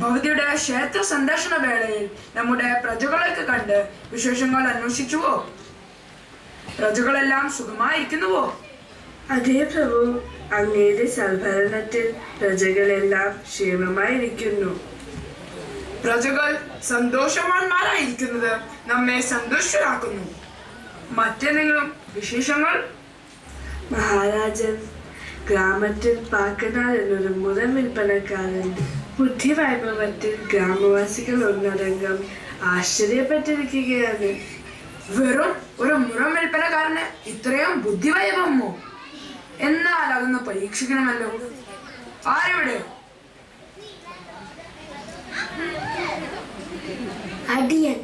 ഭവതിയുടെ ക്ഷേത്ര സന്ദർശന വേളയിൽ നമ്മുടെ പ്രജകളൊക്കെ കണ്ട് വിശേഷങ്ങൾ അന്വേഷിച്ചുവോ? പ്രജകളെല്ലാം സുഖമായിരിക്കുന്നുവോ? അതേ പ്രഭു, അങ്ങയുടെ സൽഭരണത്തിൽ പ്രജകളെല്ലാം ക്ഷേമമായിരിക്കുന്നു. പ്രജകൾ സന്തോഷവാന്മാരായിരിക്കുന്നത് നമ്മെ സന്തുഷ്ടരാക്കുന്നു. മറ്റെന്തെങ്കിലും വിശേഷങ്ങൾ? മഹാരാജൻ, ഗ്രാമത്തിൽ പാക്കനാർ എന്നൊരു മുറം വിൽപ്പനക്കാരൻ ബുദ്ധിവൈഭവത്തിൽ ഗ്രാമവാസികൾ ഒന്നടങ്കം ആശ്ചര്യപ്പെട്ടിരിക്കുകയാണ്. വെറും ഒരു മുറം വിൽപ്പനക്കാരന് ഇത്രയും ബുദ്ധിവൈഭവമോ? എന്നാൽ അതൊന്ന് പരീക്ഷിക്കണമല്ലോ. ആരെവിടെ? അടിയൻ.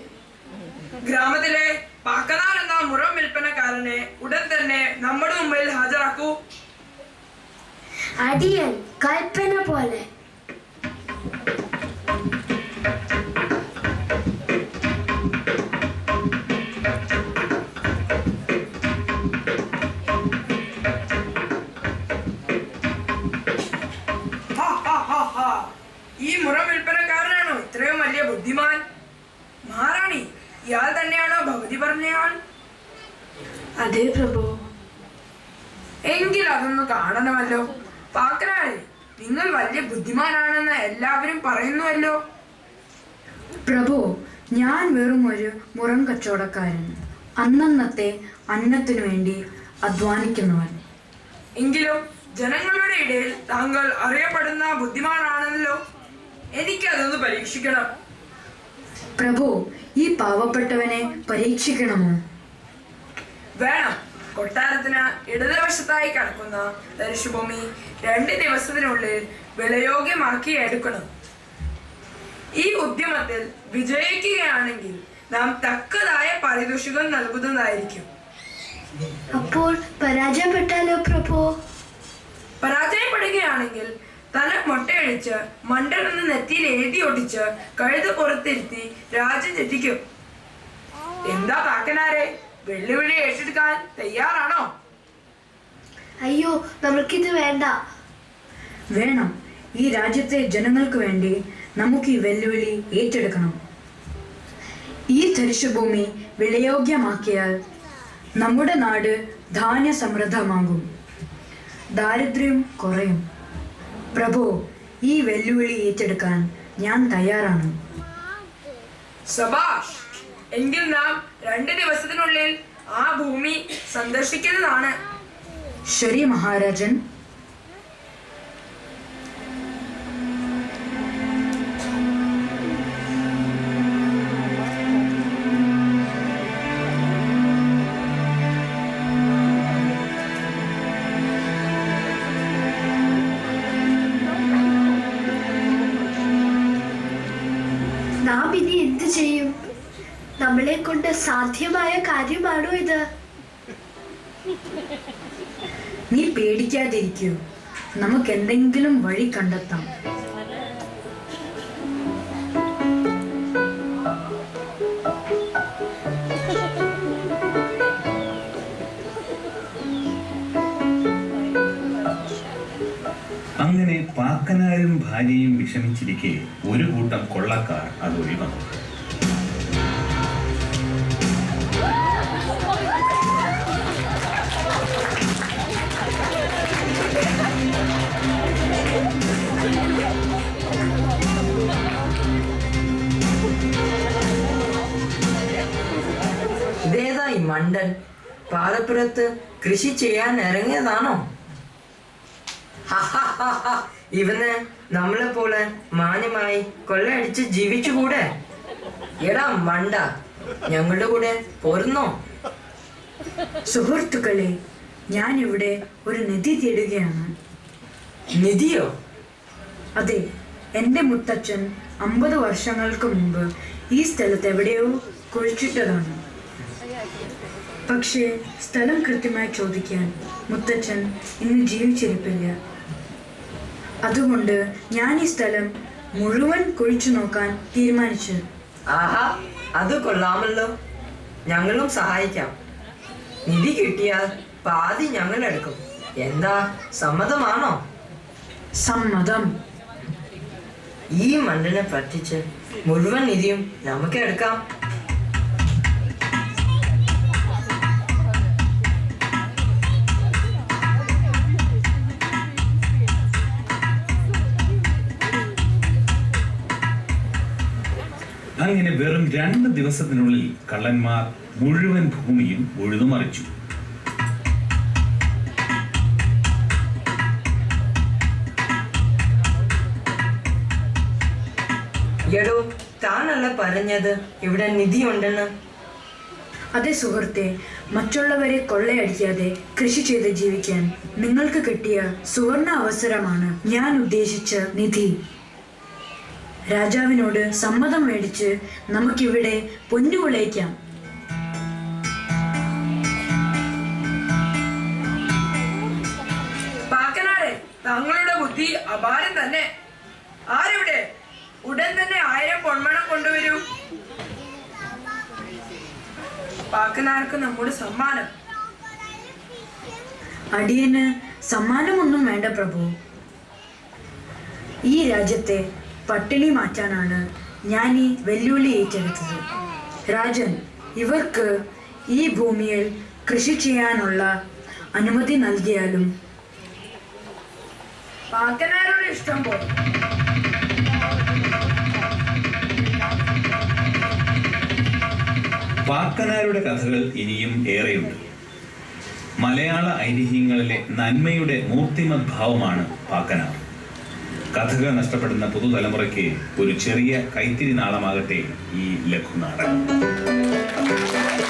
ഗ്രാമത്തിലെ പാക്കനാർ എന്ന മുറം വിൽപ്പനക്കാരനെ ഉടൻ തന്നെ നമ്മുടെ മുമ്പിൽ ഹാജരാക്കൂ. അടിയൻ കൽപ്പന പോലെ. ഈ മുറം വിൽപ്പനക്കാരനാണോ ഇത്രയും വലിയ ബുദ്ധിമാൻ? മഹാറാണി, ഇയാൾ തന്നെയാണോ ഭഗവതി പറഞ്ഞയാൾ? അതേ പ്രഭു. എങ്കിൽ അതൊന്ന് കാണണമല്ലോ. പാക്കനാരെ, നിങ്ങൾ വലിയ ബുദ്ധിമാനാണെന്ന് എല്ലാവരും പറയുന്നുവല്ലോ. പ്രഭു, ഞാൻ വെറും ഒരു മുറം കച്ചവടക്കാരൻ, അന്നന്നത്തെ അന്നത്തിനു വേണ്ടി അധ്വാനിക്കുന്നവൻ. എങ്കിലും ജനങ്ങളുടെ ഇടയിൽ താങ്കൾ അറിയപ്പെടുന്ന ബുദ്ധിമാനാണല്ലോ. എനിക്കതൊന്ന് പരീക്ഷിക്കണം. പ്രഭു, ഈ പാവപ്പെട്ടവനെ പരീക്ഷിക്കണമോ? വേണം. കൊട്ടാരത്തിന് ഇടതുവശത്തായി കിടക്കുന്ന തരിശുഭൂമി 2 ദിവസത്തിനുള്ളിൽ വിലയോഗ്യമാക്കി എടുക്കണം. ഈ ഉദ്യമത്തിൽ വിജയിക്കുകയാണെങ്കിൽ നാം തക്കതായ പാരിതോഷികം നൽകുന്നതായിരിക്കും. അപ്പോൾ പരാജയപ്പെട്ടാലോ പ്രഭു? പരാജയപ്പെടുകയാണെങ്കിൽ തല മൊട്ടയടിച്ച് മണ്ടണെന്ന് നെറ്റിയിൽ എഴുതി ഒട്ടിച്ച് കഴുത പുറത്തിരുത്തി രാജ്യം തെറ്റിക്കും. എന്താ പാക്കനാരെ, വെല്ലുവിളി ഏറ്റെടുക്കാൻ തയ്യാറാണോ? അയ്യോ, നമ്മൾക്കിത് വേണ്ട. വേണം. ഈ രാജ്യത്തെ ജനങ്ങൾക്ക് വേണ്ടി നമുക്ക് ഈ വെല്ലുവിളി ഏറ്റെടുക്കണം. ഈ തരിശുഭൂമി വിലയോഗ്യമാക്കിയാൽ നമ്മുടെ നാട് ധാന്യ സമൃദ്ധമാകും, ദാരിദ്ര്യം കുറയും. പ്രഭു, ഈ വെല്ലുവിളി ഏറ്റെടുക്കാൻ ഞാൻ തയ്യാറാണ്. സബാഷ്! എങ്കിൽ നാം 2 ദിവസത്തിനുള്ളിൽ ആ ഭൂമി സന്ദർശിക്കുന്നതാണ്. ശരി മഹാരാജൻ. നാം ഇനി എന്ത് ചെയ്യും? നമ്മളെ കൊണ്ട് സാധ്യമായ കാര്യമാണോ ഇത്? നീ പേടിക്കാതിരിക്കൂ, നമുക്ക് എന്തെങ്കിലും വഴി കണ്ടെത്താം. അങ്ങനെ പാക്കനാരും ഭാര്യയും വിഷമിച്ചിരിക്കെ ഒരു കൂട്ടം കൊള്ളക്കാർ അതൊഴി വന്നു. ഇതേതായി മണ്ടൻ പാലപ്പുറത്ത് കൃഷി ചെയ്യാൻ ഇറങ്ങിയതാണോ? ഇവന് നമ്മളെ പോലെ മാന്യമായി കൊള്ളയടിച്ച് ജീവിച്ചുകൂടെ? എടാ മണ്ട, ഞങ്ങളുടെ കൂടെ പോരുന്നോ? സുഹൃത്തുക്കളെ, ഞാൻ ഇവിടെ ഒരു നിധി തേടുകയാണ്. നിധിയോ? അതെ, എൻ്റെ മുത്തച്ഛൻ 50 വർഷങ്ങൾക്ക് മുമ്പ് ഈ സ്ഥലത്ത് എവിടെയോ കുഴിച്ചിട്ടതാണ്. പക്ഷേ സ്ഥലം കൃത്യമായി ചോദിക്കാൻ മുത്തച്ഛൻ ഇന്ന് ജീവിച്ചിരിപ്പില്ല. അതുകൊണ്ട് ഞാൻ ഈ സ്ഥലം മുഴുവൻ കുഴിച്ചു നോക്കാൻ തീരുമാനിച്ചു. ആഹാ, അത് കൊള്ളാമല്ലോ. ഞങ്ങളും സഹായിക്കാം. നിധി കിട്ടിയാൽ പാതി ഞങ്ങൾ എടുക്കും. എന്താ, സമ്മതമാണോ? സമ്മതം. ഈ മണ്ടനെ പറ്റിച്ച് മുഴുവൻ നിധിയും നമുക്ക് എടുക്കാം. അങ്ങനെ വെറും 2 ദിവസത്തിനുള്ളിൽ കള്ളന്മാർ മുഴുവൻ ഭൂമിയും ഉഴുതുമറിച്ചു. എടോ, താനല്ല പറഞ്ഞത് ഇവിടെ നിധിയുണ്ടെന്ന്? അതെ സുഹൃത്തെ, മറ്റുള്ളവരെ കൊള്ളയടിക്കാതെ കൃഷി ചെയ്ത് ജീവിക്കാൻ നിങ്ങൾക്ക് കിട്ടിയ സുവർണ അവസരമാണ് ഞാൻ ഉദ്ദേശിച്ച നിധി. രാജാവിനോട് സമ്മതം മേടിച്ച് നമുക്കിവിടെ പൊന്നു വിളയിക്കാം. പാക്കനാരെ, തങ്ങളുടെ ബുദ്ധി അപാരം തന്നെ. ആരെവിടെ? ഉടൻ തന്നെ 1000 പൊന്മണം കൊണ്ടുവരൂ. പാക്കനാർക്ക് നമ്മുടെ സമ്മാനം. അടിയന് സമ്മാനമൊന്നും വേണ്ട പ്രഭു. ഈ രാജ്യത്തെ പട്ടിണി മാറ്റാനാണ് ഞാൻ ഈ വെല്ലുവിളി ഏറ്റെടുത്തത്. രാജൻ, ഇവർക്ക് ഈ ഭൂമിയിൽ കൃഷി ചെയ്യാനുള്ള അനുമതി നൽകിയാലും. പാക്കനാരോട് ഇഷ്ടം പോലെ. പാക്കനാരുടെ കഥകൾ ഇനിയും ഏറെയുണ്ട്. മലയാള ഐതിഹ്യങ്ങളിലെ നന്മയുടെ മൂർത്തിമത് ഭാവമാണ് പാക്കനാർ. കഥകൾ നഷ്ടപ്പെടുന്ന പുതുതലമുറയ്ക്ക് ഒരു ചെറിയ കൈത്തിരി നാളമാകട്ടെ ഈ ലഘുനാടകം.